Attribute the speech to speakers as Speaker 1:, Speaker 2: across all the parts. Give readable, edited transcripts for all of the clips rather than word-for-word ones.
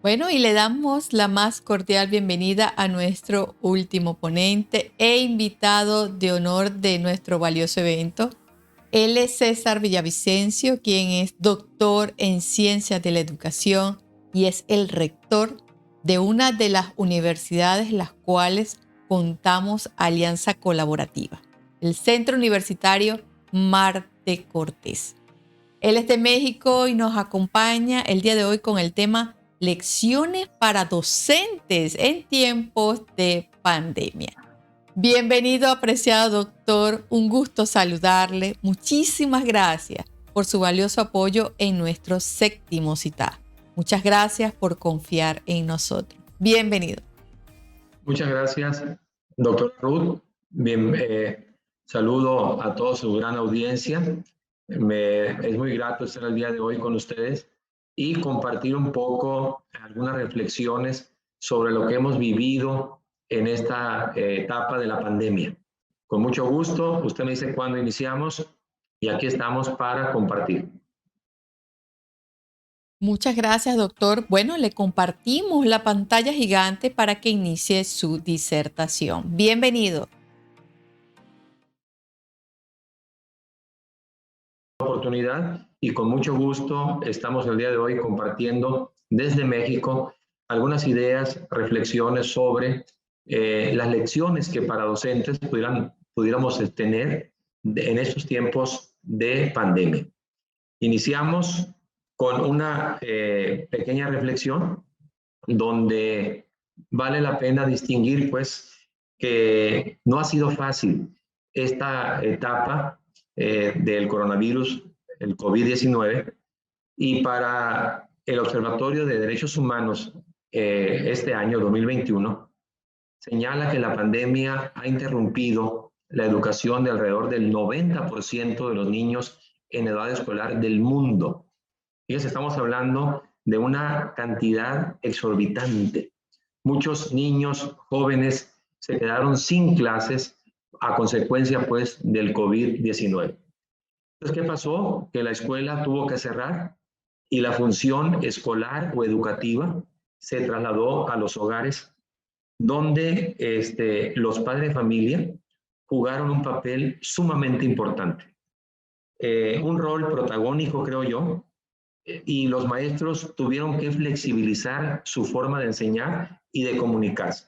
Speaker 1: Bueno, y le damos la más cordial bienvenida a nuestro último ponente e invitado de honor de nuestro valioso evento. Él es César Villavicencio, quien es doctor en Ciencias de la Educación y es el rector de una de las universidades las cuales contamos alianza colaborativa, el Centro Universitario Marte Cortés. Él es de México y nos acompaña el día de hoy con el tema Lecciones para docentes en tiempos de pandemia. Bienvenido, apreciado doctor. Un gusto saludarle. Muchísimas gracias por su valioso apoyo en nuestro séptimo CITA. Muchas gracias por confiar en nosotros. Bienvenido.
Speaker 2: Muchas gracias, doctor Ruth. Saludo a toda su gran audiencia. Es muy grato estar el día de hoy con ustedes y compartir un poco algunas reflexiones sobre lo que hemos vivido en esta etapa de la pandemia. Con mucho gusto, usted me dice cuándo iniciamos y aquí estamos para compartir.
Speaker 1: Muchas gracias, doctor. Bueno, le compartimos la pantalla gigante para que inicie su disertación. Bienvenido.
Speaker 2: Oportunidad y con mucho gusto estamos el día de hoy compartiendo desde México algunas ideas, reflexiones sobre las lecciones que para docentes pudiéramos tener en estos tiempos de pandemia. Iniciamos con una pequeña reflexión donde vale la pena distinguir pues que no ha sido fácil esta etapa del coronavirus, el COVID-19, y para el Observatorio de Derechos Humanos este año 2021 señala que la pandemia ha interrumpido la educación de alrededor del 90% de los niños en edad escolar del mundo. Fíjense, estamos hablando de una cantidad exorbitante. Muchos niños jóvenes se quedaron sin clases a consecuencia pues del COVID-19. Entonces, ¿qué pasó? Que la escuela tuvo que cerrar y la función escolar o educativa se trasladó a los hogares donde los padres de familia jugaron un papel sumamente importante. Un rol protagónico, creo yo, y los maestros tuvieron que flexibilizar su forma de enseñar y de comunicarse.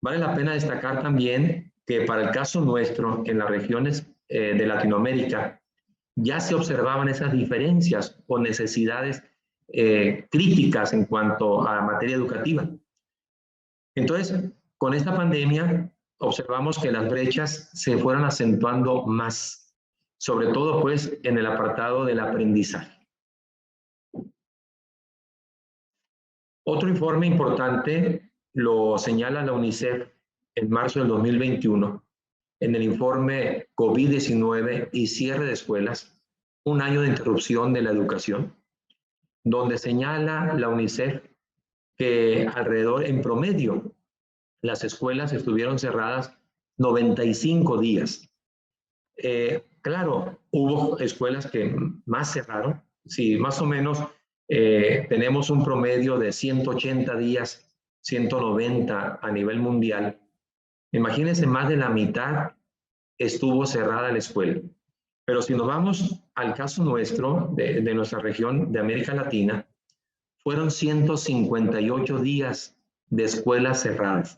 Speaker 2: Vale la pena destacar también que para el caso nuestro, en las regiones de Latinoamérica, ya se observaban esas diferencias o necesidades críticas en cuanto a materia educativa. Entonces, con esta pandemia, observamos que las brechas se fueron acentuando más, sobre todo pues en el apartado del aprendizaje. Otro informe importante lo señala la UNICEF en marzo del 2021, en el informe COVID-19 y cierre de escuelas, un año de interrupción de la educación, donde señala la UNICEF que alrededor, en promedio, las escuelas estuvieron cerradas 95 días. Claro, hubo escuelas que más cerraron, sí, más o menos tenemos un promedio de 180 días, 190 a nivel mundial. Imagínense, más de la mitad estuvo cerrada la escuela. Pero si nos vamos al caso nuestro, de nuestra región de América Latina, fueron 158 días de escuelas cerradas,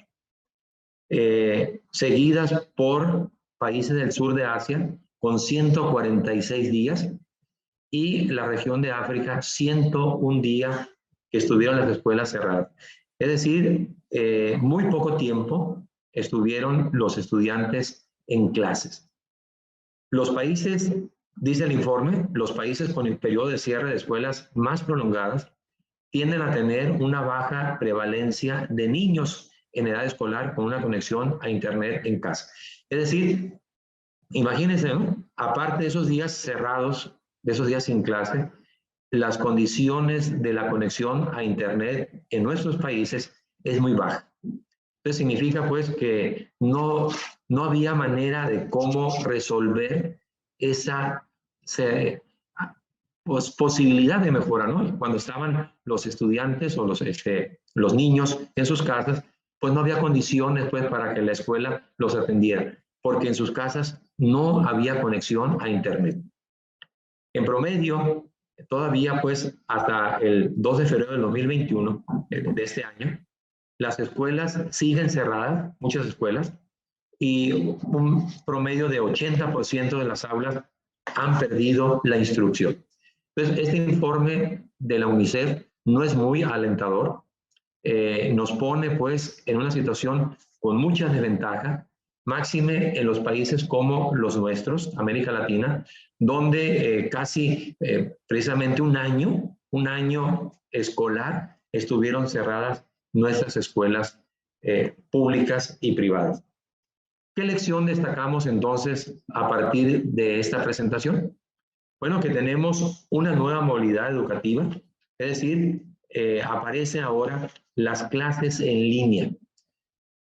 Speaker 2: seguidas por países del sur de Asia con 146 días y la región de África 101 días que estuvieron las escuelas cerradas. Es decir, muy poco tiempo estuvieron los estudiantes en clases. Los países, dice el informe, los países con el periodo de cierre de escuelas más prolongadas tienden a tener una baja prevalencia de niños en edad escolar con una conexión a Internet en casa. Es decir, imagínense, ¿no? Aparte de esos días cerrados, de esos días sin clase, las condiciones de la conexión a Internet en nuestros países es muy baja. Entonces significa pues que no había manera de cómo resolver posibilidad de mejora, ¿no? Cuando estaban los estudiantes o los niños en sus casas, pues no había condiciones pues para que la escuela los atendiera, porque en sus casas no había conexión a internet. En promedio, todavía pues hasta el 2 de febrero del 2021, de este año, las escuelas siguen cerradas, muchas escuelas, y un promedio de 80% de las aulas han perdido la instrucción. Entonces, este informe de la UNICEF no es muy alentador. Nos pone pues en una situación con mucha desventaja, máxime en los países como los nuestros, América Latina, donde casi precisamente un año escolar estuvieron cerradas nuestras escuelas públicas y privadas. ¿Qué lección destacamos entonces a partir de esta presentación? Bueno, que tenemos una nueva modalidad educativa, es decir, aparecen ahora las clases en línea.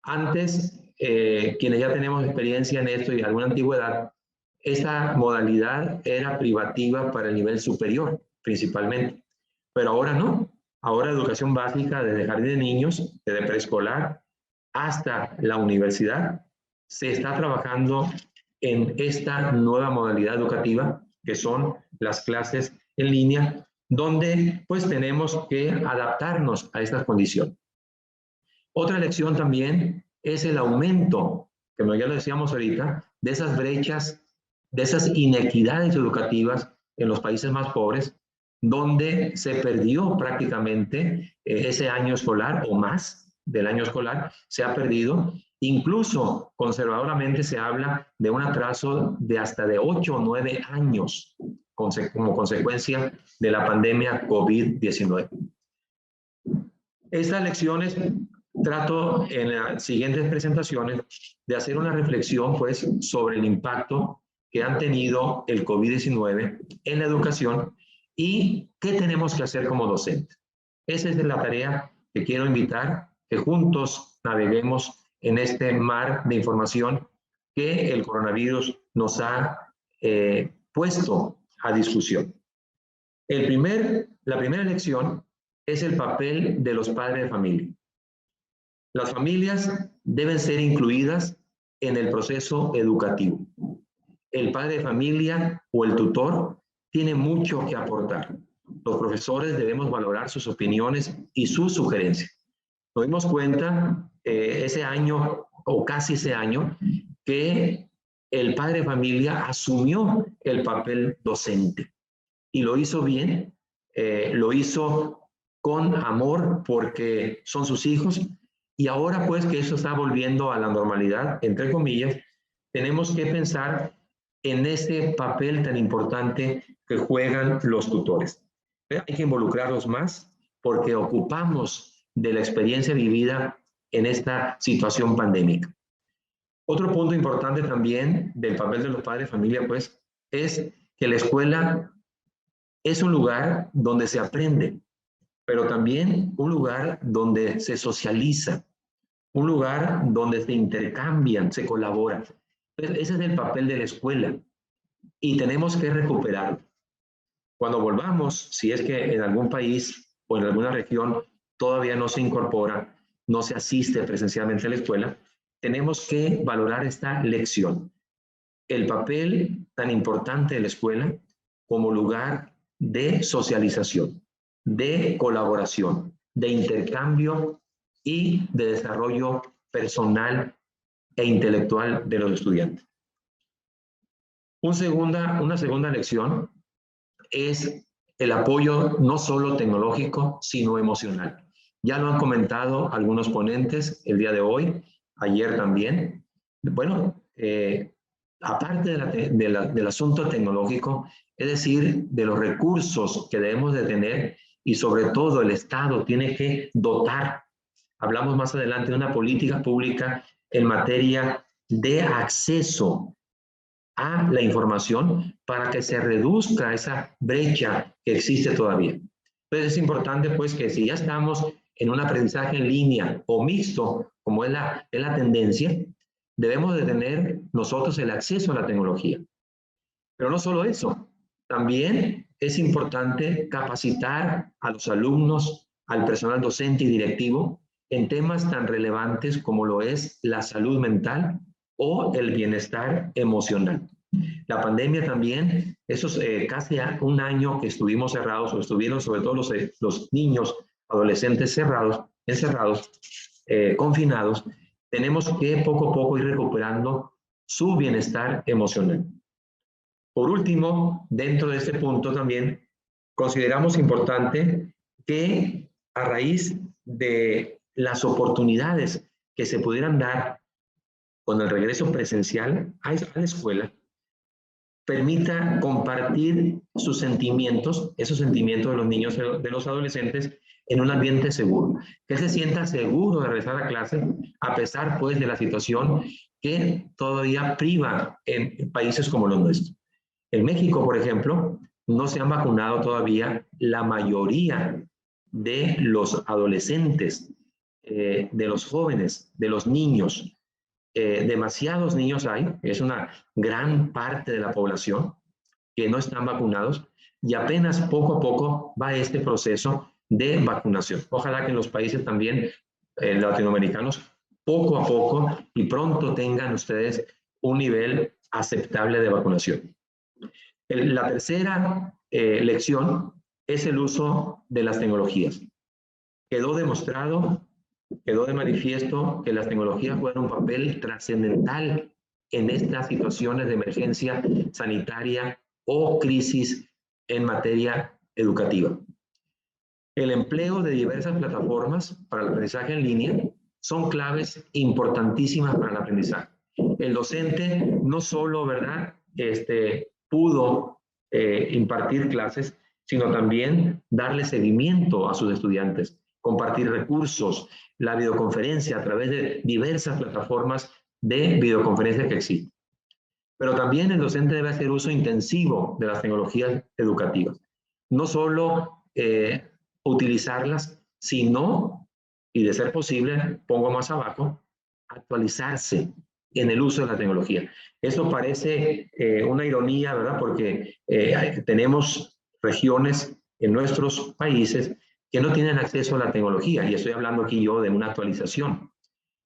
Speaker 2: Antes, quienes ya tenemos experiencia en esto y alguna antigüedad, esta modalidad era privativa para el nivel superior, principalmente. Pero ahora no. Ahora educación básica desde jardín de niños, desde preescolar hasta la universidad, se está trabajando en esta nueva modalidad educativa que son las clases en línea, donde pues tenemos que adaptarnos a estas condiciones. Otra lección también es el aumento, que ya lo decíamos ahorita, de esas brechas, de esas inequidades educativas en los países más pobres, donde se perdió prácticamente ese año escolar o más del año escolar, se ha perdido. Incluso conservadoramente se habla de un atraso de hasta de 8 o 9 años como consecuencia de la pandemia COVID-19. Estas lecciones trato en las siguientes presentaciones de hacer una reflexión pues sobre el impacto que han tenido el COVID-19 en la educación y qué tenemos que hacer como docentes. Esa es la tarea que quiero invitar, que juntos naveguemos en este mar de información que el coronavirus nos ha puesto a discusión. La primera lección es el papel de los padres de familia. Las familias deben ser incluidas en el proceso educativo. El padre de familia o el tutor tiene mucho que aportar. Los profesores debemos valorar sus opiniones y sus sugerencias. Nos dimos cuenta ese año o casi ese año que el padre de familia asumió el papel docente y lo hizo bien, lo hizo con amor porque son sus hijos. Y ahora pues que eso está volviendo a la normalidad, entre comillas, tenemos que pensar en ese papel tan importante que juegan los tutores. Hay que involucrarlos más porque ocupamos de la experiencia vivida en esta situación pandémica. Otro punto importante también del papel de los padres de familia pues es que la escuela es un lugar donde se aprende, pero también un lugar donde se socializa, un lugar donde se intercambian, se colaboran. Entonces, ese es el papel de la escuela y tenemos que recuperarlo. Cuando volvamos, si es que en algún país o en alguna región todavía no se incorpora, no se asiste presencialmente a la escuela, tenemos que valorar esta lección. El papel tan importante de la escuela como lugar de socialización, de colaboración, de intercambio y de desarrollo personal e intelectual de los estudiantes. Una segunda lección es el apoyo no solo tecnológico, sino emocional. Ya lo han comentado algunos ponentes el día de hoy, ayer también. Bueno, aparte del asunto tecnológico, es decir, de los recursos que debemos de tener y sobre todo el Estado tiene que dotar. Hablamos más adelante de una política pública en materia de acceso a la información para que se reduzca esa brecha que existe todavía. Entonces es importante pues que si ya estamos en un aprendizaje en línea o mixto, como es la tendencia, debemos de tener nosotros el acceso a la tecnología. Pero no solo eso, también es importante capacitar a los alumnos, al personal docente y directivo en temas tan relevantes como lo es la salud mental o el bienestar emocional. La pandemia también, esos casi un año que estuvimos cerrados, o estuvieron sobre todo los niños, adolescentes encerrados, confinados, tenemos que poco a poco ir recuperando su bienestar emocional. Por último, dentro de este punto también, consideramos importante que a raíz de las oportunidades que se pudieran dar con el regreso presencial a la escuela, permita compartir sus sentimientos, esos sentimientos de los niños, de los adolescentes, en un ambiente seguro. Que se sienta seguro de regresar a clase, a pesar pues de la situación que todavía priva en países como los nuestros. En México, por ejemplo, no se han vacunado todavía la mayoría de los adolescentes, de los jóvenes, de los niños. Demasiados niños hay, es una gran parte de la población que no están vacunados y apenas poco a poco va este proceso de vacunación. Ojalá que en los países también latinoamericanos, poco a poco y pronto tengan ustedes un nivel aceptable de vacunación. La tercera lección es el uso de las tecnologías. Quedó demostrado, quedó de manifiesto que las tecnologías juegan un papel trascendental en estas situaciones de emergencia sanitaria o crisis en materia educativa. El empleo de diversas plataformas para el aprendizaje en línea son claves importantísimas para el aprendizaje. El docente no solo, ¿verdad?, pudo impartir clases, sino también darle seguimiento a sus estudiantes, compartir recursos, la videoconferencia a través de diversas plataformas de videoconferencia que existen. Pero también el docente debe hacer uso intensivo de las tecnologías educativas. No solo utilizarlas, sino, y de ser posible, pongo más abajo, actualizarse en el uso de la tecnología. Esto parece una ironía, ¿verdad? Porque tenemos regiones en nuestros países que no tienen acceso a la tecnología, y estoy hablando aquí yo de una actualización.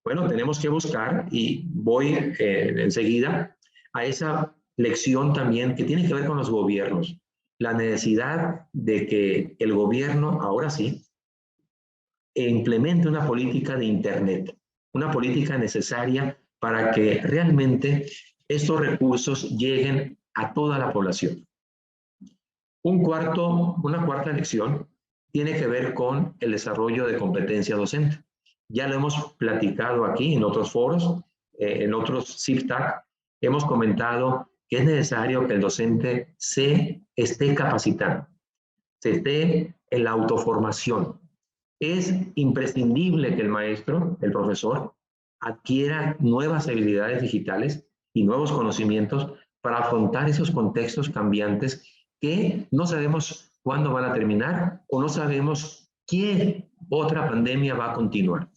Speaker 2: Bueno, tenemos que buscar, y voy enseguida a esa lección también que tiene que ver con los gobiernos. La necesidad de que el gobierno, ahora sí, implemente una política de Internet, una política necesaria para que realmente estos recursos lleguen a toda la población. Una cuarta lección tiene que ver con el desarrollo de competencia docente. Ya lo hemos platicado aquí en otros foros, en otros CIFTAC, hemos comentado que es necesario que el docente se esté capacitando, se esté en la autoformación. Es imprescindible que el maestro, el profesor, adquiera nuevas habilidades digitales y nuevos conocimientos para afrontar esos contextos cambiantes que no sabemos cuándo van a terminar o no sabemos qué otra pandemia va a continuar.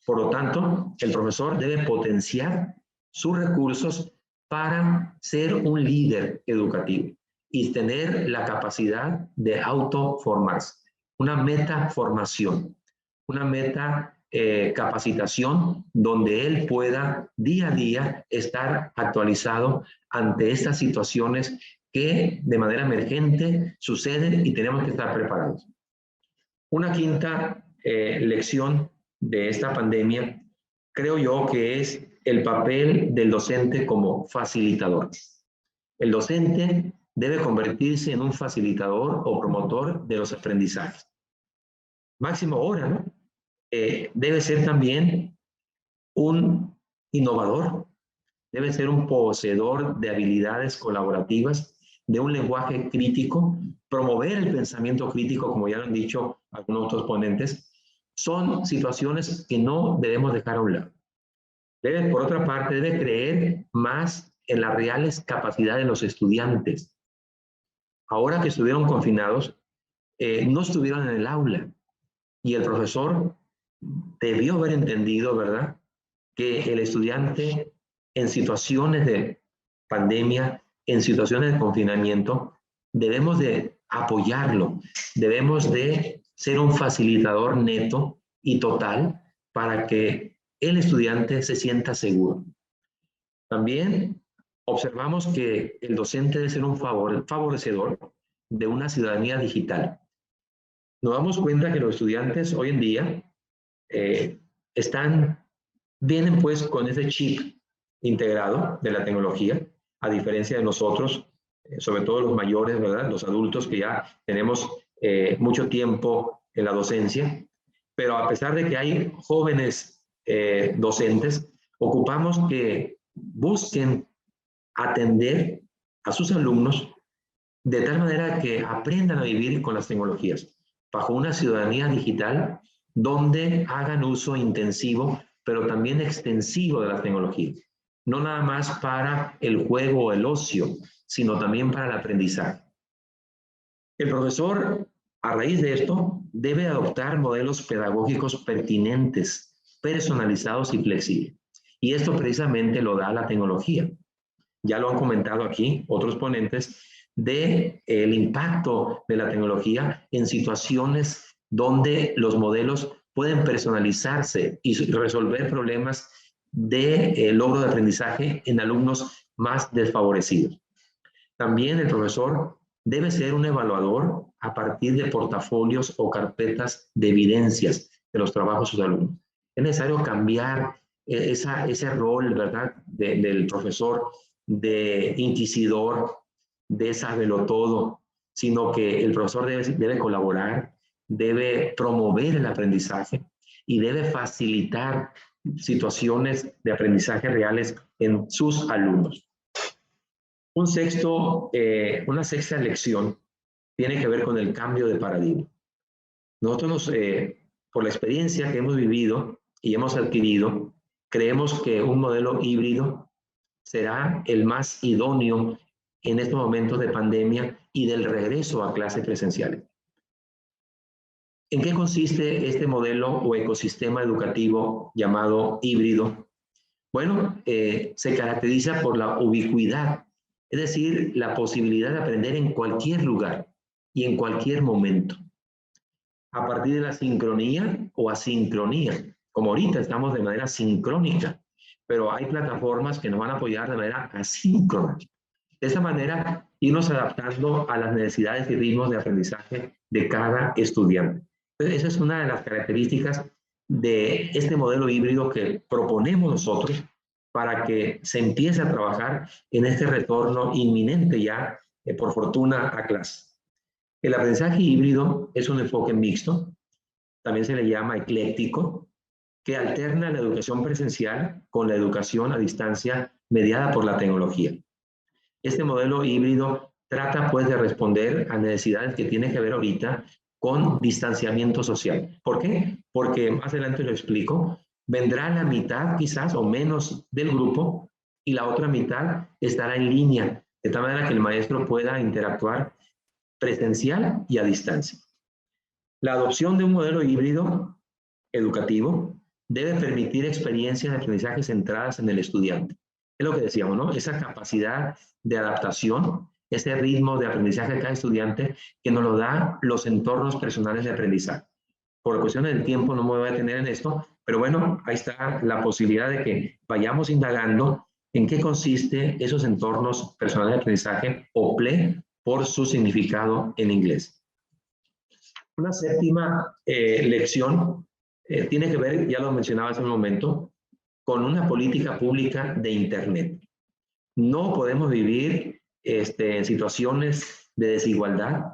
Speaker 2: Por lo tanto, el profesor debe potenciar sus recursos para ser un líder educativo y tener la capacidad de autoformarse. Una metaformación, una meta capacitación donde él pueda día a día estar actualizado ante estas situaciones que de manera emergente suceden y tenemos que estar preparados. Una quinta lección de esta pandemia, creo yo que es el papel del docente como facilitador. El docente debe convertirse en un facilitador o promotor de los aprendizajes. Máximo ahora, ¿no? Debe ser también un innovador, debe ser un poseedor de habilidades colaborativas, de un lenguaje crítico, promover el pensamiento crítico, como ya lo han dicho algunos otros ponentes. Son situaciones que no debemos dejar a un lado. Por otra parte, debe creer más en las reales capacidades de los estudiantes. Ahora que estuvieron confinados, no estuvieron en el aula y el profesor debió haber entendido, ¿verdad?, que el estudiante en situaciones de pandemia, en situaciones de confinamiento, debemos de apoyarlo, debemos de ser un facilitador neto y total para que el estudiante se sienta seguro. También observamos que el docente debe ser un favorecedor de una ciudadanía digital. Nos damos cuenta que los estudiantes hoy en día vienen pues con ese chip integrado de la tecnología, a diferencia de nosotros, sobre todo los mayores, ¿verdad? Los adultos que ya tenemos mucho tiempo en la docencia, pero a pesar de que hay jóvenes docentes, ocupamos que busquen atender a sus alumnos de tal manera que aprendan a vivir con las tecnologías, bajo una ciudadanía digital donde hagan uso intensivo, pero también extensivo de las tecnologías. No nada más para el juego o el ocio, sino también para el aprendizaje. El profesor, a raíz de esto, debe adoptar modelos pedagógicos pertinentes, personalizados y flexibles. Y esto precisamente lo da la tecnología. Ya lo han comentado aquí otros ponentes, del impacto de la tecnología en situaciones donde los modelos pueden personalizarse y resolver problemas de logro de aprendizaje en alumnos más desfavorecidos. También el profesor debe ser un evaluador a partir de portafolios o carpetas de evidencias de los trabajos de sus alumnos. Es necesario cambiar ese rol, ¿verdad?, del profesor de inquisidor, de sabelotodo, sino que el profesor debe colaborar, debe promover el aprendizaje y debe facilitar situaciones de aprendizaje reales en sus alumnos. Una sexta lección tiene que ver con el cambio de paradigma. Nosotros, por la experiencia que hemos vivido y hemos adquirido, creemos que un modelo híbrido será el más idóneo en estos momentos de pandemia y del regreso a clases presenciales. ¿En qué consiste este modelo o ecosistema educativo llamado híbrido? Bueno, se caracteriza por la ubicuidad, es decir, la posibilidad de aprender en cualquier lugar y en cualquier momento, a partir de la sincronía o asincronía, como ahorita estamos de manera sincrónica, pero hay plataformas que nos van a apoyar de manera asíncrona. De esta manera, irnos adaptando a las necesidades y ritmos de aprendizaje de cada estudiante. Entonces, esa es una de las características de este modelo híbrido que proponemos nosotros para que se empiece a trabajar en este retorno inminente ya, por fortuna, a clase. El aprendizaje híbrido es un enfoque mixto, también se le llama ecléctico, que alterna la educación presencial con la educación a distancia mediada por la tecnología. Este modelo híbrido trata pues de responder a necesidades que tienen que ver ahorita con distanciamiento social. ¿Por qué? Porque más adelante lo explico, vendrá la mitad quizás o menos del grupo y la otra mitad estará en línea, de tal manera que el maestro pueda interactuar presencial y a distancia. La adopción de un modelo híbrido educativo debe permitir experiencias de aprendizaje centradas en el estudiante. Es lo que decíamos, ¿no? Esa capacidad de adaptación, ese ritmo de aprendizaje de cada estudiante que nos lo da los entornos personales de aprendizaje. Por cuestiones del tiempo no me voy a detener en esto, pero bueno, ahí está la posibilidad de que vayamos indagando en qué consiste esos entornos personales de aprendizaje o PLE por su significado en inglés. Una séptima lección tiene que ver, ya lo mencionaba hace un momento, con una política pública de Internet. No podemos vivir en situaciones de desigualdad,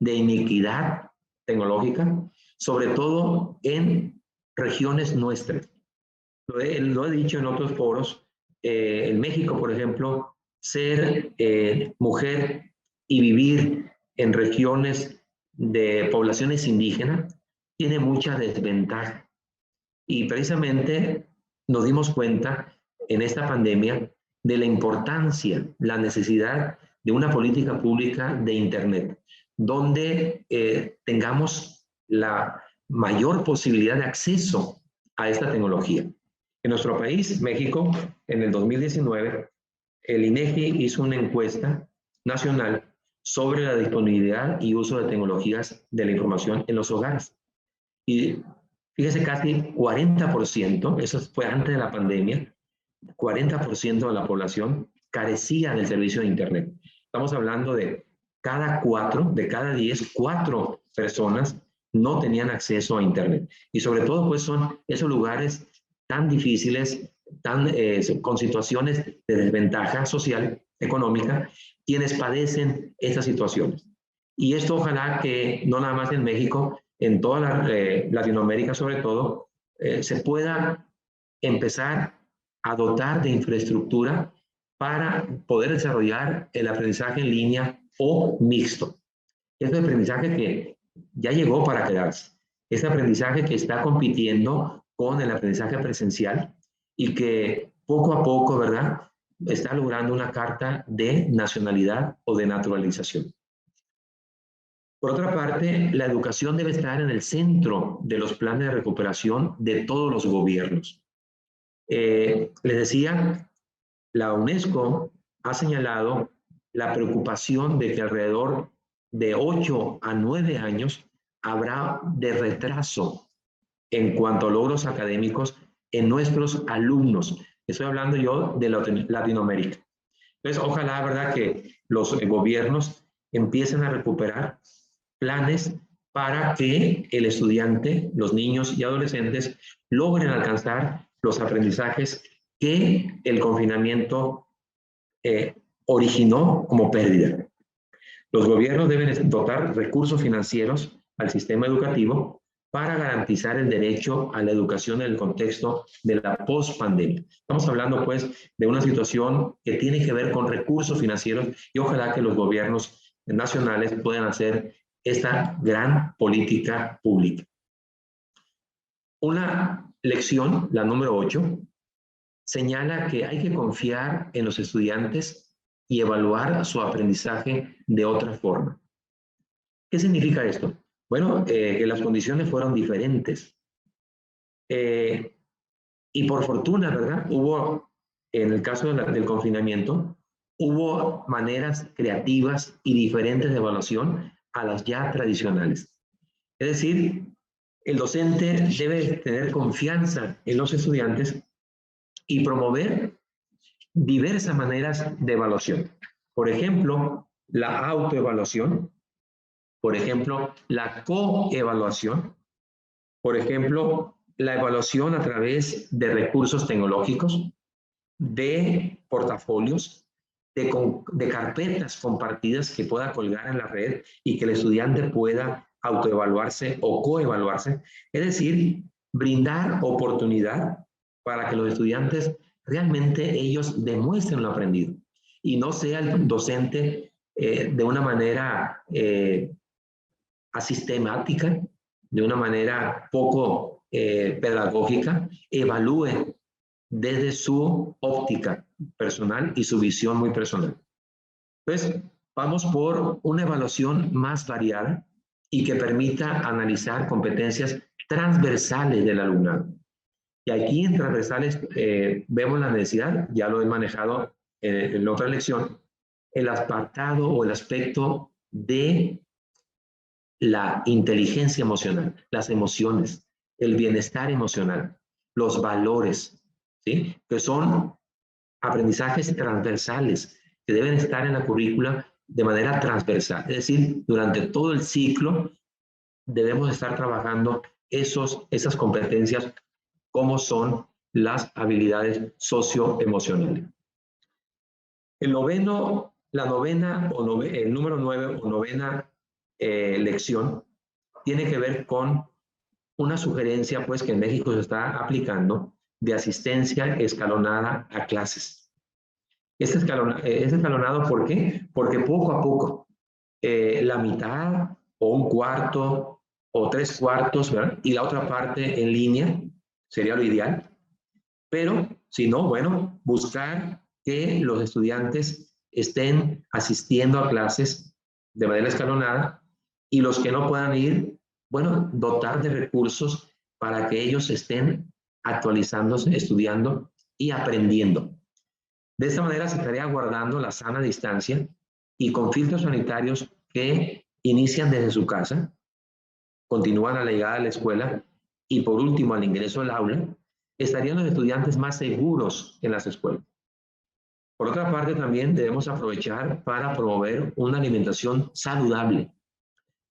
Speaker 2: de iniquidad tecnológica, sobre todo en regiones nuestras. Lo he dicho en otros foros, en México, por ejemplo, ser mujer y vivir en regiones de poblaciones indígenas tiene mucha desventaja. Y precisamente nos dimos cuenta en esta pandemia de la importancia, la necesidad de una política pública de Internet, donde tengamos la mayor posibilidad de acceso a esta tecnología. En nuestro país, México, en el 2019, el INEGI hizo una encuesta nacional sobre la disponibilidad y uso de tecnologías de la información en los hogares. Y fíjese, casi 40%, eso fue antes de la pandemia, 40% de la población carecía del servicio de Internet. Estamos hablando de de cada 10, 4 personas no tenían acceso a Internet. Y sobre todo, pues son esos lugares tan difíciles, con situaciones de desventaja social, económica, quienes padecen estas situaciones. Y esto ojalá que no nada más en México, en toda Latinoamérica sobre todo, se pueda empezar a dotar de infraestructura para poder desarrollar el aprendizaje en línea o mixto. Este aprendizaje que ya llegó para quedarse. Este aprendizaje que está compitiendo con el aprendizaje presencial y que poco a poco, ¿verdad?, está logrando una carta de nacionalidad o de naturalización. Por otra parte, la educación debe estar en el centro de los planes de recuperación de todos los gobiernos. Les decía, la UNESCO ha señalado la preocupación de que alrededor de 8 a 9 años habrá de retraso en cuanto a logros académicos en nuestros alumnos. Estoy hablando yo de Latinoamérica. Entonces, ojalá, ¿verdad?, que los gobiernos empiecen a recuperar planes para que el estudiante, los niños y adolescentes logren alcanzar los aprendizajes que el confinamiento originó como pérdida. Los gobiernos deben dotar recursos financieros al sistema educativo para garantizar el derecho a la educación en el contexto de la post-pandemia. Estamos hablando, pues, de una situación que tiene que ver con recursos financieros y ojalá que los gobiernos nacionales puedan hacer esta gran política pública. Una lección, la número 8, señala que hay que confiar en los estudiantes y evaluar su aprendizaje de otra forma. ¿Qué significa esto? Bueno, que las condiciones fueron diferentes. Y por fortuna, ¿verdad?, hubo, en el caso del confinamiento, hubo maneras creativas y diferentes de evaluación a las ya tradicionales. Es decir, el docente debe tener confianza en los estudiantes y promover diversas maneras de evaluación. Por ejemplo, la autoevaluación, por ejemplo, la coevaluación, por ejemplo, la evaluación a través de recursos tecnológicos, de portafolios, de carpetas compartidas que pueda colgar en la red y que el estudiante pueda autoevaluarse o coevaluarse. Es decir, brindar oportunidad para que los estudiantes realmente ellos demuestren lo aprendido y no sea el docente de una manera asistemática, de una manera poco pedagógica, evalúe desde su óptica personal y su visión muy personal. Entonces, vamos por una evaluación más variada y que permita analizar competencias transversales del alumnado. Y aquí en transversales vemos la necesidad, ya lo he manejado en la otra lección, el apartado o el aspecto de la inteligencia emocional, las emociones, el bienestar emocional, los valores, ¿sí?, que son aprendizajes transversales que deben estar en la currícula de manera transversal. Es decir, durante todo el ciclo debemos estar trabajando esas competencias como son las habilidades socioemocionales. El número 9 o novena lección tiene que ver con una sugerencia, pues, que en México se está aplicando de asistencia escalonada a clases. Es escalonado, ¿por qué? Porque poco a poco, la mitad o un cuarto o 3/4, ¿verdad?, y la otra parte en línea sería lo ideal. Pero si no, bueno, buscar que los estudiantes estén asistiendo a clases de manera escalonada y los que no puedan ir, bueno, dotar de recursos para que ellos estén actualizándose, estudiando y aprendiendo. De esta manera se estaría guardando la sana distancia y con filtros sanitarios que inician desde su casa, continúan a la llegada a la escuela y por último al ingreso al aula, estarían los estudiantes más seguros en las escuelas. Por otra parte, también debemos aprovechar para promover una alimentación saludable,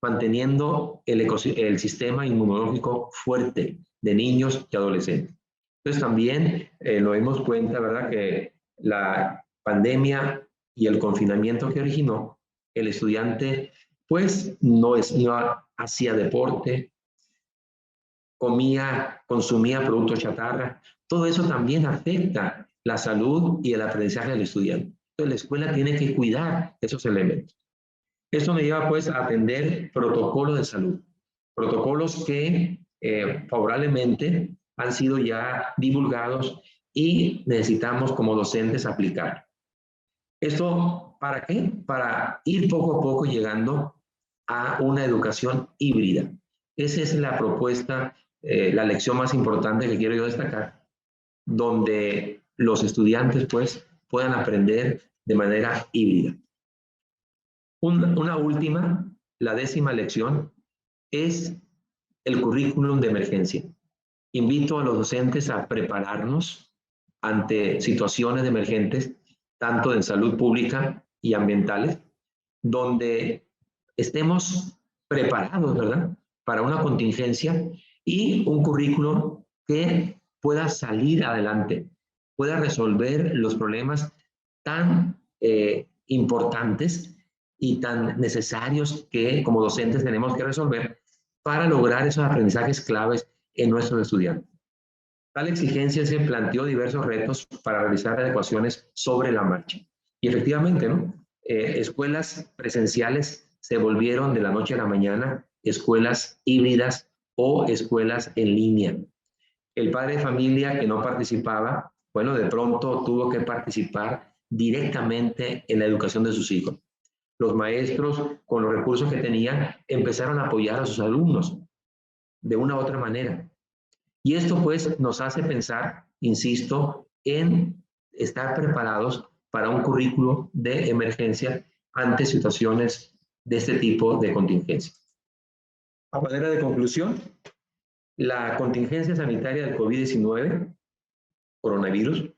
Speaker 2: manteniendo el sistema inmunológico fuerte de niños y adolescentes. Entonces también nos dimos cuenta, ¿verdad?, que la pandemia y el confinamiento que originó, el estudiante pues no hacía deporte, consumía productos chatarra. Todo eso también afecta la salud y el aprendizaje del estudiante. Entonces la escuela tiene que cuidar esos elementos. Esto me lleva pues a atender protocolos de salud, protocolos que favorablemente han sido ya divulgados y necesitamos como docentes aplicar. ¿Esto para qué? Para ir poco a poco llegando a una educación híbrida. Esa es la propuesta, la lección más importante que quiero yo destacar, donde los estudiantes pues puedan aprender de manera híbrida. Una última, la 10ª lección, es el currículum de emergencia. Invito a los docentes a prepararnos ante situaciones emergentes, tanto en salud pública y ambientales, donde estemos preparados, ¿verdad?, para una contingencia y un currículum que pueda salir adelante, pueda resolver los problemas tan importantes y tan necesarios que como docentes tenemos que resolver para lograr esos aprendizajes claves en nuestros estudiantes. Tal exigencia se planteó diversos retos para realizar adecuaciones sobre la marcha. Y efectivamente, ¿no? Escuelas presenciales se volvieron de la noche a la mañana escuelas híbridas o escuelas en línea. El padre de familia que no participaba, bueno, de pronto tuvo que participar directamente en la educación de sus hijos. Los maestros, con los recursos que tenían, empezaron a apoyar a sus alumnos de una u otra manera. Y esto pues nos hace pensar, insisto, en estar preparados para un currículo de emergencia ante situaciones de este tipo de contingencia. A manera de conclusión, la contingencia sanitaria del COVID-19, coronavirus,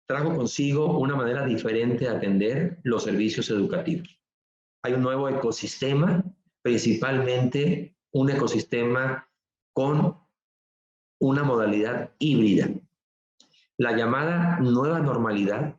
Speaker 2: trajo consigo una manera diferente de atender los servicios educativos. Hay un nuevo ecosistema, principalmente un ecosistema con una modalidad híbrida. La llamada nueva normalidad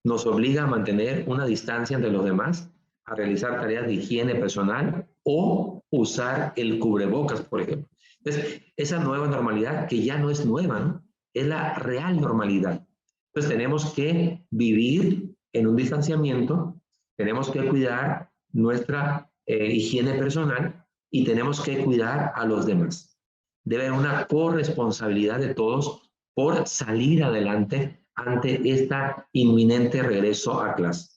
Speaker 2: nos obliga a mantener una distancia entre los demás, a realizar tareas de higiene personal o usar el cubrebocas, por ejemplo. Entonces, esa nueva normalidad, que ya no es nueva, ¿no?, es la real normalidad. Entonces, tenemos que vivir en un distanciamiento, tenemos que cuidar nuestra higiene personal y tenemos que cuidar a los demás. Debe haber una corresponsabilidad de todos por salir adelante ante este inminente regreso a clase.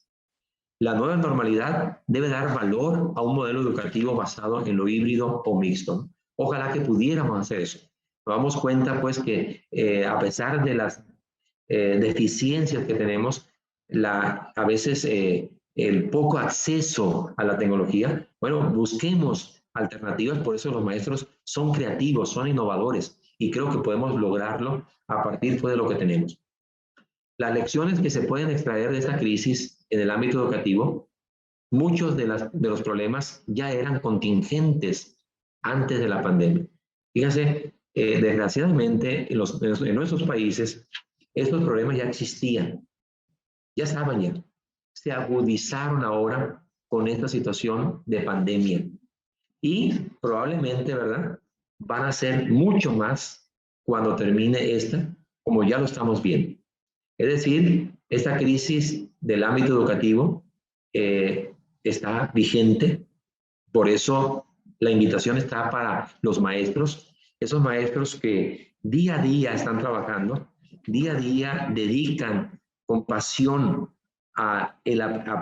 Speaker 2: La nueva normalidad debe dar valor a un modelo educativo basado en lo híbrido o mixto. Ojalá que pudiéramos hacer eso. Nos damos cuenta, pues, que a pesar de las deficiencias que tenemos, a veces el poco acceso a la tecnología, bueno, busquemos alternativas, por eso los maestros son creativos, son innovadores, y creo que podemos lograrlo a partir pues, de lo que tenemos. Las lecciones que se pueden extraer de esta crisis en el ámbito educativo, muchos de los problemas ya eran contingentes antes de la pandemia. Fíjense, desgraciadamente en nuestros países estos problemas ya existían, ya estaban ya. Se agudizaron ahora con esta situación de pandemia y probablemente, ¿verdad?, van a ser mucho más cuando termine esta, como ya lo estamos viendo. Es decir, esta crisis del ámbito educativo está vigente, por eso la invitación está para los maestros, esos maestros que día a día están trabajando, día a día dedican con pasión a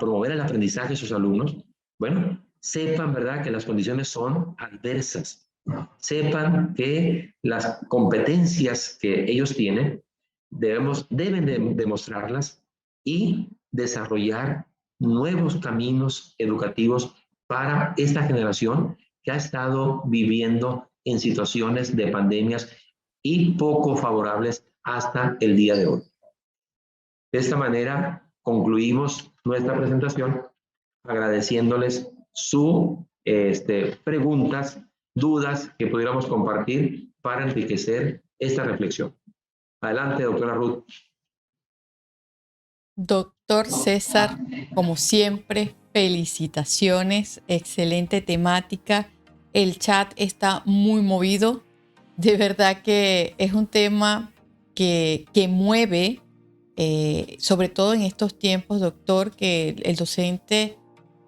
Speaker 2: promover el aprendizaje de sus alumnos. Bueno, sepan, ¿verdad?, que las condiciones son adversas, sepan que las competencias que ellos tienen deben demostrarlas y desarrollar nuevos caminos educativos para esta generación que ha estado viviendo en situaciones de pandemias y poco favorables hasta el día de hoy. De esta manera concluimos nuestra presentación agradeciéndoles sus preguntas, dudas que pudiéramos compartir para enriquecer esta reflexión. Adelante, doctora Ruth.
Speaker 1: Doctor César, como siempre, felicitaciones, excelente temática. El chat está muy movido. De verdad que es un tema que mueve, sobre todo en estos tiempos, doctor, que el docente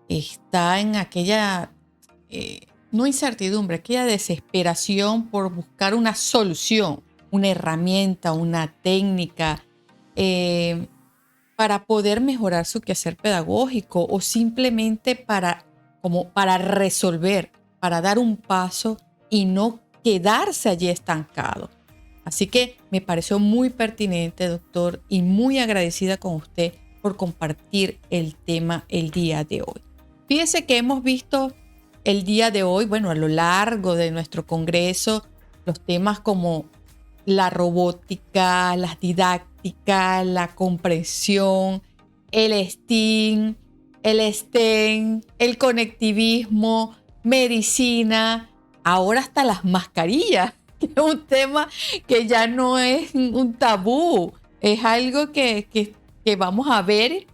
Speaker 1: está en aquella, no incertidumbre, aquella desesperación por buscar una solución, una herramienta, una técnica, para poder mejorar su quehacer pedagógico o simplemente para resolver, para dar un paso y no quedarse allí estancado. Así que me pareció muy pertinente, doctor, y muy agradecida con usted por compartir el tema el día de hoy. Fíjese que hemos visto el día de hoy, bueno, a lo largo de nuestro congreso, los temas como la robótica, las didácticas, la comprensión, el STEAM, el STEM, el conectivismo, medicina, ahora hasta las mascarillas, que es un tema que ya no es un tabú, es algo que vamos a ver,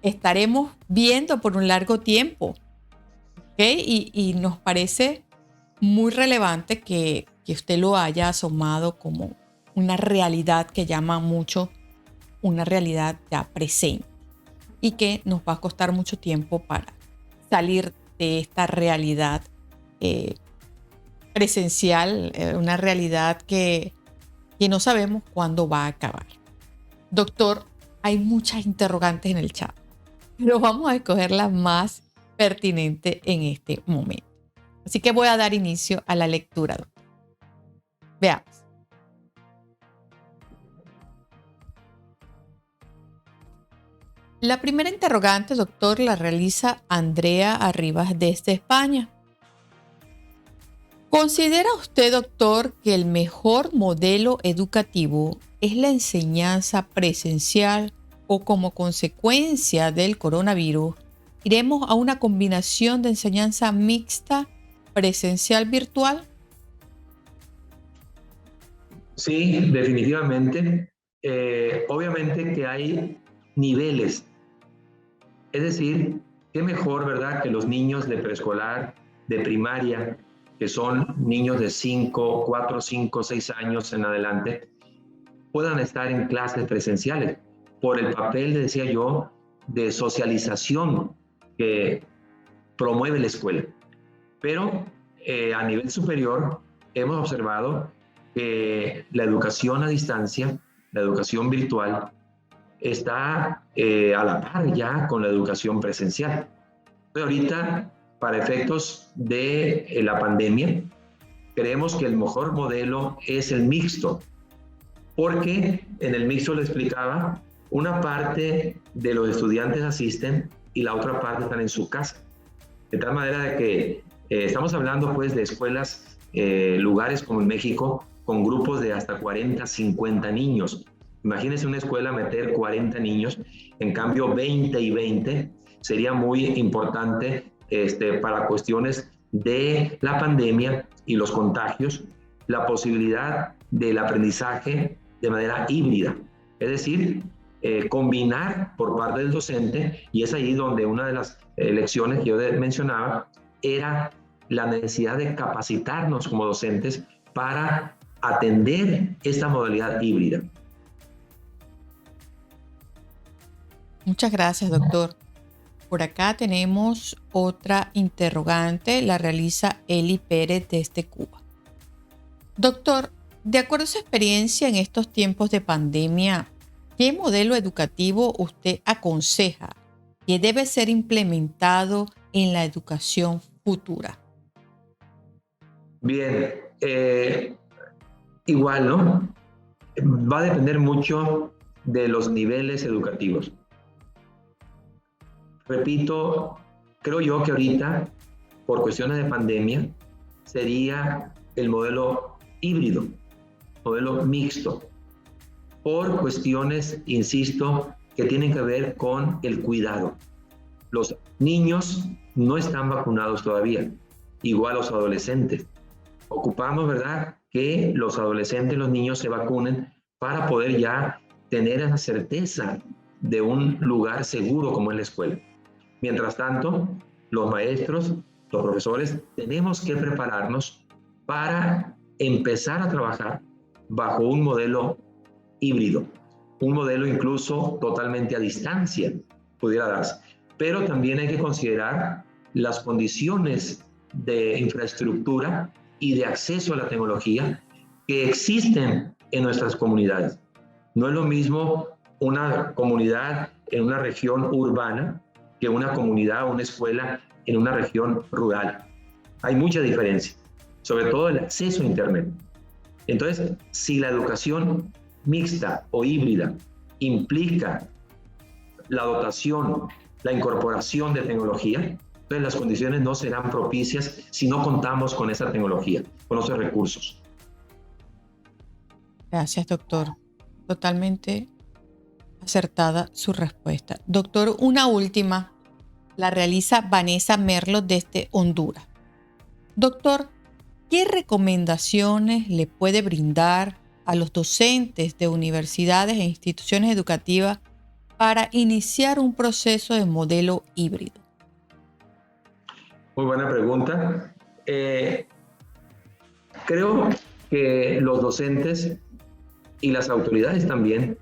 Speaker 1: estaremos viendo por un largo tiempo, ¿okay? Y nos parece muy relevante que usted lo haya asomado como una realidad que llama mucho, una realidad ya presente y que nos va a costar mucho tiempo para salir de esta realidad presencial, una realidad que no sabemos cuándo va a acabar. Doctor, hay muchas interrogantes en el chat, pero vamos a escoger las más pertinentes en este momento. Así que voy a dar inicio a la lectura, doctor. Veamos. La primera interrogante, doctor, la realiza Andrea Arribas desde España. ¿Considera usted, doctor, que el mejor modelo educativo es la enseñanza presencial o como consecuencia del coronavirus iremos a una combinación de enseñanza mixta presencial-virtual?
Speaker 2: Sí, definitivamente. Obviamente que hay niveles. Es decir, qué mejor, ¿verdad?, que los niños de preescolar, de primaria, que son niños de 5, 4, 5, 6 años en adelante, puedan estar en clases presenciales por el papel, decía yo, de socialización que promueve la escuela. Pero a nivel superior hemos observado que la educación a distancia, la educación virtual, está a la par ya con la educación presencial. Pero ahorita, para efectos de la pandemia, creemos que el mejor modelo es el mixto, porque en el mixto, le explicaba, una parte de los estudiantes asisten y la otra parte están en su casa. De tal manera de que estamos hablando pues de escuelas, lugares como en México, con grupos de hasta 40, 50 niños. Imagínense una escuela meter 40 niños, en cambio 20 y 20 sería muy importante para cuestiones de la pandemia y los contagios, la posibilidad del aprendizaje de manera híbrida, es decir, combinar por parte del docente, y es ahí donde una de las lecciones que yo mencionaba era la necesidad de capacitarnos como docentes para atender esta modalidad híbrida.
Speaker 1: Muchas gracias, doctor. Por acá tenemos otra interrogante, la realiza Eli Pérez desde Cuba. Doctor, de acuerdo a su experiencia en estos tiempos de pandemia, ¿qué modelo educativo usted aconseja que debe ser implementado en la educación futura?
Speaker 2: Bien, igual, ¿no? Va a depender mucho de los niveles educativos. repito, creo yo que ahorita, por cuestiones de pandemia, sería el modelo híbrido, modelo mixto, por cuestiones, insisto, que tienen que ver con el cuidado. Los niños no están vacunados todavía, igual los adolescentes. Ocupamos, ¿verdad?, que los adolescentes, los niños se vacunen para poder ya tener esa certeza de un lugar seguro como es la escuela. Mientras tanto, los maestros, los profesores, tenemos que prepararnos para empezar a trabajar bajo un modelo híbrido, un modelo incluso totalmente a distancia pudiera darse. Pero también hay que considerar las condiciones de infraestructura y de acceso a la tecnología que existen en nuestras comunidades. No es lo mismo una comunidad en una región urbana que una comunidad o una escuela en una región rural. Hay mucha diferencia, sobre todo el acceso a Internet. Entonces, si la educación mixta o híbrida implica la dotación, la incorporación de tecnología, entonces las condiciones no serán propicias si no contamos con esa tecnología, con esos recursos.
Speaker 1: Gracias, doctor. Totalmente acertada su respuesta. Doctor, una última. La realiza Vanessa Merlo desde Honduras. Doctor, ¿qué recomendaciones le puede brindar a los docentes de universidades e instituciones educativas para iniciar un proceso de modelo híbrido?
Speaker 2: Muy buena pregunta. Creo que los docentes y las autoridades también,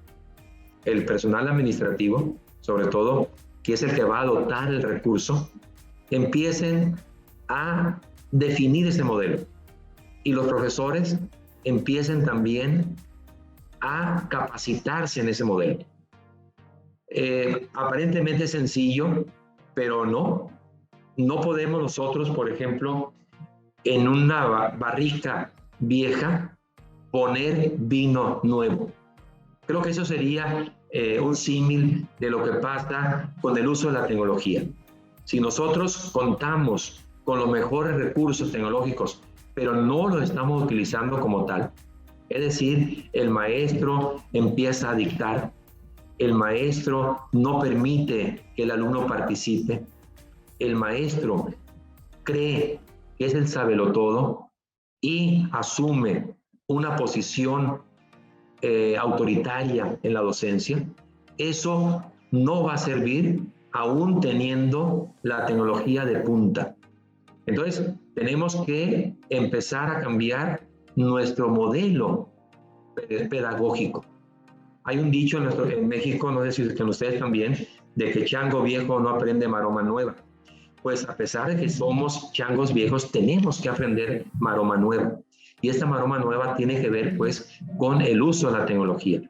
Speaker 2: el personal administrativo, sobre todo, que es el que va a dotar el recurso, empiecen a definir ese modelo. Y los profesores empiecen también a capacitarse en ese modelo. Aparentemente es sencillo, pero no. No podemos nosotros, por ejemplo, en una barrica vieja, poner vino nuevo. Creo que eso sería un símil de lo que pasa con el uso de la tecnología. Si nosotros contamos con los mejores recursos tecnológicos, pero no los estamos utilizando como tal, es decir, el maestro empieza a dictar, el maestro no permite que el alumno participe, el maestro cree que es el sabelotodo y asume una posición autoritaria en la docencia, eso no va a servir aún teniendo la tecnología de punta. Entonces, tenemos que empezar a cambiar nuestro modelo pedagógico. Hay un dicho en México, no sé si con ustedes también, de que chango viejo no aprende maroma nueva. Pues a pesar de que somos changos viejos, tenemos que aprender maroma nueva. Y esta maroma nueva tiene que ver pues con el uso de la tecnología.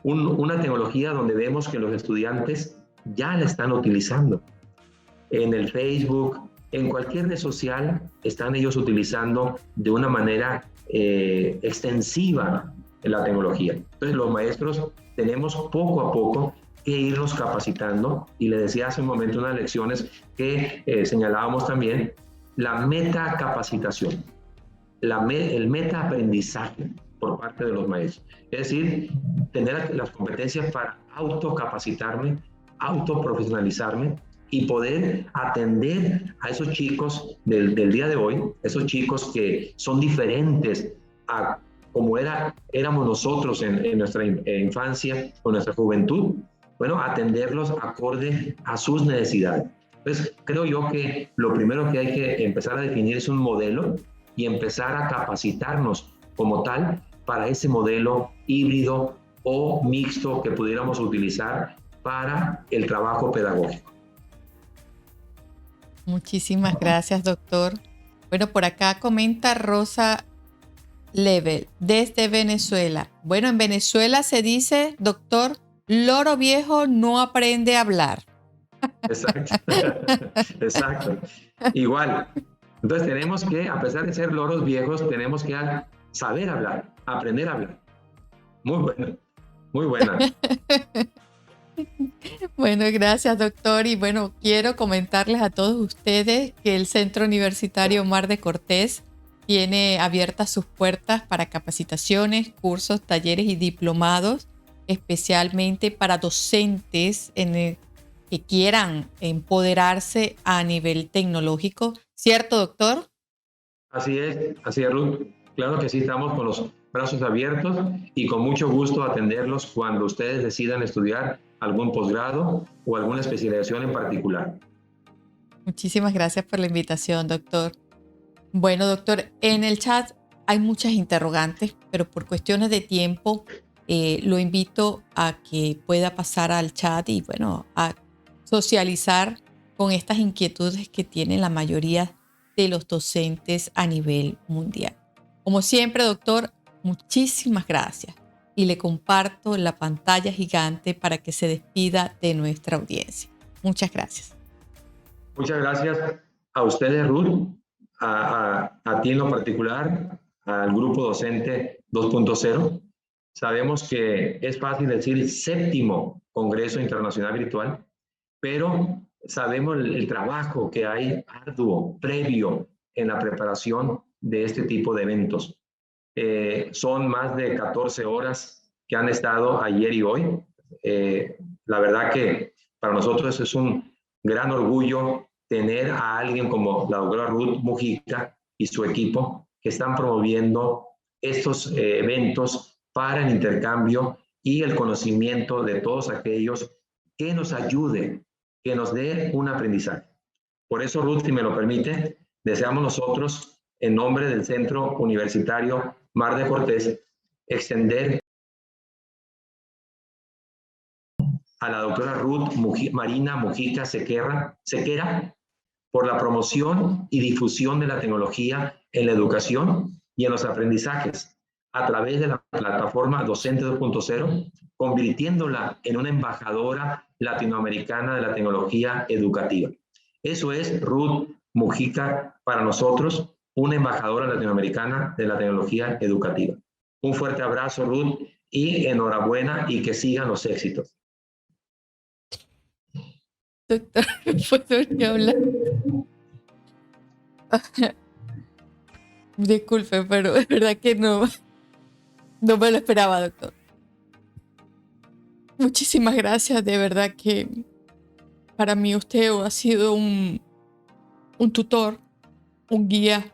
Speaker 2: Una tecnología donde vemos que los estudiantes ya la están utilizando. En el Facebook, en cualquier red social, están ellos utilizando de una manera extensiva la tecnología. Entonces los maestros tenemos poco a poco que irnos capacitando, y le decía hace un momento unas lecciones que señalábamos también, la metacapacitación, el metaaprendizaje por parte de los maestros. Es decir, tener las competencias para autocapacitarme, autoprofesionalizarme y poder atender a esos chicos del día de hoy, esos chicos que son diferentes a como éramos nosotros en nuestra infancia o nuestra juventud. Bueno, atenderlos acorde a sus necesidades. Entonces, creo yo que lo primero que hay que empezar a definir es un modelo y empezar a capacitarnos como tal para ese modelo híbrido o mixto que pudiéramos utilizar para el trabajo pedagógico.
Speaker 1: Muchísimas gracias, doctor. Bueno, por acá comenta Rosa Level desde Venezuela. Bueno, en Venezuela se dice, doctor, loro viejo no aprende a hablar.
Speaker 2: Exacto. Exacto. Igual. Entonces tenemos que, a pesar de ser loros viejos, tenemos que saber hablar, aprender a hablar. Muy buena, muy buena.
Speaker 1: Bueno, gracias, doctor. Y bueno, quiero comentarles a todos ustedes que el Centro Universitario Mar de Cortés tiene abiertas sus puertas para capacitaciones, cursos, talleres y diplomados, especialmente para docentes que quieran empoderarse a nivel tecnológico. ¿Cierto, doctor?
Speaker 2: Así es, Ruth. Claro que sí, estamos con los brazos abiertos y con mucho gusto atenderlos cuando ustedes decidan estudiar algún posgrado o alguna especialización en particular.
Speaker 1: Muchísimas gracias por la invitación, doctor. Bueno, doctor, en el chat hay muchas interrogantes, pero por cuestiones de tiempo lo invito a que pueda pasar al chat y, bueno, a socializar con estas inquietudes que tienen la mayoría de los docentes a nivel mundial. Como siempre, doctor, muchísimas gracias y le comparto la pantalla gigante para que se despida de nuestra audiencia. Muchas gracias.
Speaker 2: Muchas gracias a ustedes, Ruth, a ti en lo particular, al grupo docente 2.0. Sabemos que es fácil decir séptimo Congreso Internacional Virtual, pero sabemos el trabajo que hay arduo, previo, en la preparación de este tipo de eventos. Son más de 14 horas que han estado ayer y hoy. La verdad que para nosotros es un gran orgullo tener a alguien como la doctora Ruth Mujica y su equipo que están promoviendo estos eventos para el intercambio y el conocimiento de todos aquellos que nos ayude, que nos dé un aprendizaje. Por eso, Ruth, si me lo permite, deseamos nosotros, en nombre del Centro Universitario Mar de Cortés, extender a la doctora Ruth Marina Mujica Sequera por la promoción y difusión de la tecnología en la educación y en los aprendizajes a través de la plataforma Docente 2.0, convirtiéndola en una embajadora latinoamericana de la tecnología educativa. Eso es Ruth Mujica para nosotros, una embajadora latinoamericana de la tecnología educativa. Un fuerte abrazo, Ruth, y enhorabuena y que sigan los éxitos.
Speaker 1: Doctor, ¿puedo ni hablar? Disculpe, pero es verdad que no me lo esperaba, doctor. Muchísimas gracias, de verdad que para mí usted ha sido un tutor, un guía,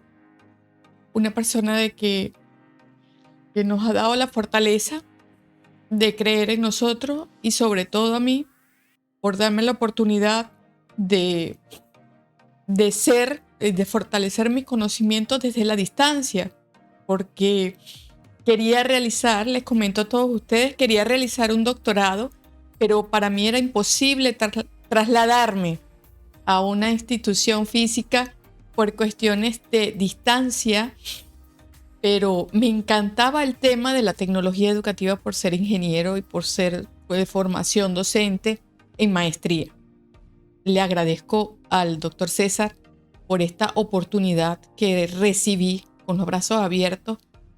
Speaker 1: una persona que nos ha dado la fortaleza de creer en nosotros y sobre todo a mí por darme la oportunidad de fortalecer mis conocimientos desde la distancia, porque quería realizar, les comento a todos ustedes, quería realizar un doctorado, pero para mí era imposible trasladarme a una institución física por cuestiones de distancia, pero me encantaba el tema de la tecnología educativa por ser ingeniero y por ser de formación docente en maestría. Le agradezco al doctor César por esta oportunidad que recibí con los brazos abiertos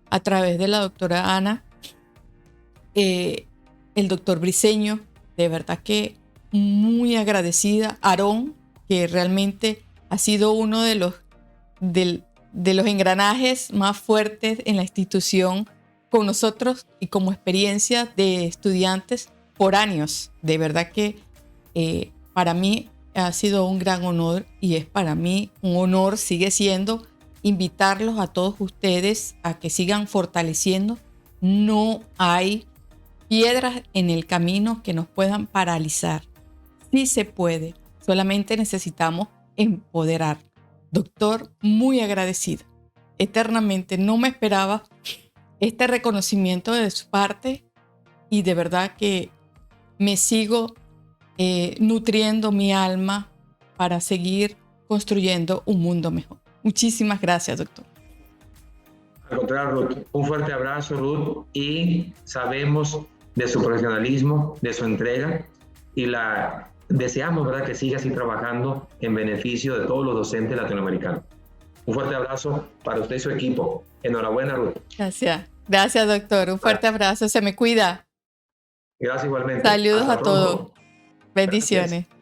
Speaker 1: a través de la doctora Ana, el doctor Briceño, de verdad que muy agradecida. Aarón, que realmente ha sido uno de los engranajes más fuertes en la institución con nosotros y como experiencia de estudiantes por años. De verdad que para mí ha sido un gran honor y es para mí un honor, sigue siendo, invitarlos a todos ustedes a que sigan fortaleciendo. No hay piedras en el camino que nos puedan paralizar. Sí se puede, solamente necesitamos empoderar. Doctor, muy agradecida. Eternamente no me esperaba este reconocimiento de su parte y de verdad que me sigo nutriendo mi alma para seguir construyendo un mundo mejor. Muchísimas gracias, doctor.
Speaker 2: Al contrario, Ruth, un fuerte abrazo, Ruth, y sabemos de su profesionalismo, de su entrega y deseamos, ¿verdad?, que siga así trabajando en beneficio de todos los docentes latinoamericanos. Un fuerte abrazo para usted y su equipo. Enhorabuena, Ruth.
Speaker 1: Gracias, doctor. Un fuerte abrazo. Se me cuida.
Speaker 2: Gracias igualmente.
Speaker 1: Saludos a todos. Bendiciones.
Speaker 2: Gracias.